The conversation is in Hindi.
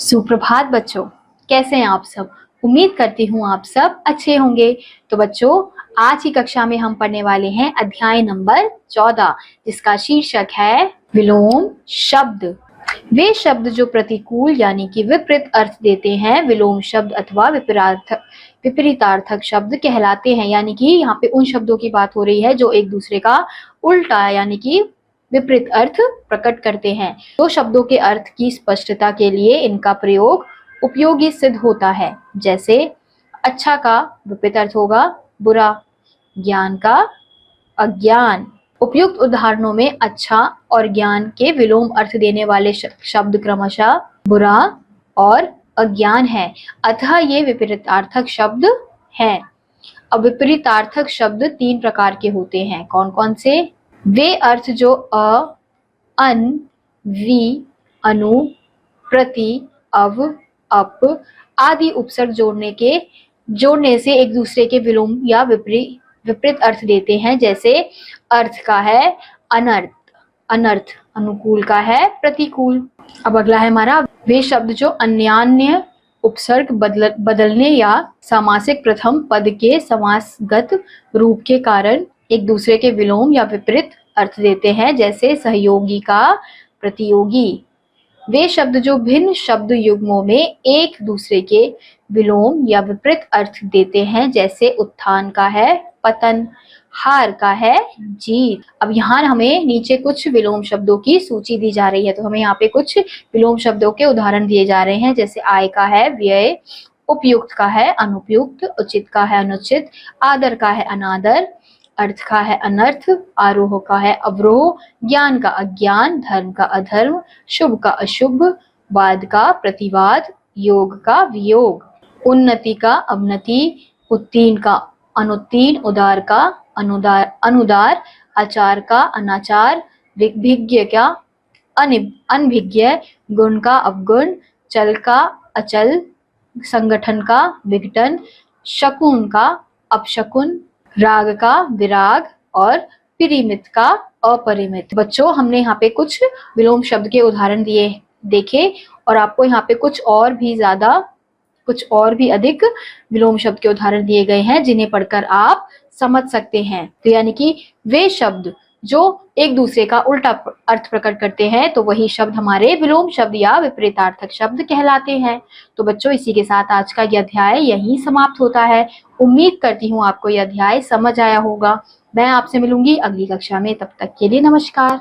सुप्रभात बच्चों, कैसे हैं आप सब। उम्मीद करती हूँ आप सब अच्छे होंगे। तो बच्चों, आज की कक्षा में हम पढ़ने वाले हैं अध्याय नंबर 14, जिसका शीर्षक है विलोम शब्द। वे शब्द जो प्रतिकूल यानी कि विपरीत अर्थ देते हैं विलोम शब्द अथवा विपरीतार्थक शब्द कहलाते हैं। यानी कि यहाँ पे उन शब्दों की बात हो रही है जो एक दूसरे का उल्टा यानी कि विपरीत अर्थ प्रकट करते हैं। तो शब्दों के अर्थ की स्पष्टता के लिए इनका प्रयोग उपयोगी सिद्ध होता है। जैसे अच्छा का विपरीत अर्थ होगा बुरा, ज्ञान का अज्ञान। उपयुक्त उदाहरणों में अच्छा और ज्ञान के विलोम अर्थ देने वाले शब्द क्रमशः बुरा और अज्ञान है। अतः ये विपरीतार्थक शब्द हैं। अब विपरीतार्थक शब्द 3 प्रकार के होते हैं। कौन कौन से? वे अर्थ जो अन, वि, अनु, प्रति, अव, अप आदि उपसर्ग जोड़ने से एक दूसरे के विलोम या विपरीत अर्थ देते हैं। जैसे अर्थ का है अनर्थ, अनुकूल का है प्रतिकूल। अब अगला है हमारा वे शब्द जो अन्यान्य उपसर्ग बदलने या सामासिक प्रथम पद के समासगत रूप के कारण एक दूसरे के विलोम या विपरीत अर्थ देते हैं। जैसे सहयोगी का प्रतियोगी। वे शब्द जो भिन्न शब्द युग्मों में एक दूसरे के विलोम या विपरीत अर्थ देते हैं। जैसे उत्थान का है पतन, हार का है जीत। अब यहाँ हमें नीचे कुछ विलोम शब्दों की सूची दी जा रही है, तो हमें यहाँ पे कुछ विलोम शब्दों के उदाहरण दिए जा रहे हैं। जैसे आय का है व्यय, उपयुक्त का है अनुपयुक्त, उचित का है अनुचित, आदर का है अनादर, अर्थ का है अनर्थ, आरोह का है अवरोह, ज्ञान का अज्ञान, धर्म का अधर्म, शुभ का अशुभ, वाद का प्रतिवाद, योग का वियोग, उन्नति का अवनति, उत्तीर्ण का अनुत्तीर्ण, उदार का अनुदार, आचार का अनाचार, विभिज्ञ का अनभिज्ञ, गुण का अवगुण, चल का अचल, संगठन का विघटन, शकुन का अपशकुन, राग का विराग और परिमित का अपरिमित। बच्चों, हमने यहाँ पे कुछ विलोम शब्द के उदाहरण देखे और आपको यहाँ पे कुछ और भी अधिक विलोम शब्द के उदाहरण दिए गए हैं जिन्हें पढ़कर आप समझ सकते हैं। तो यानी कि वे शब्द जो एक दूसरे का उल्टा अर्थ प्रकट करते हैं तो वही शब्द हमारे विलोम शब्द या विपरीतार्थक शब्द कहलाते हैं। तो बच्चों, इसी के साथ आज का यह अध्याय यहीं समाप्त होता है। उम्मीद करती हूँ आपको यह अध्याय समझ आया होगा। मैं आपसे मिलूंगी अगली कक्षा में, तब तक के लिए नमस्कार।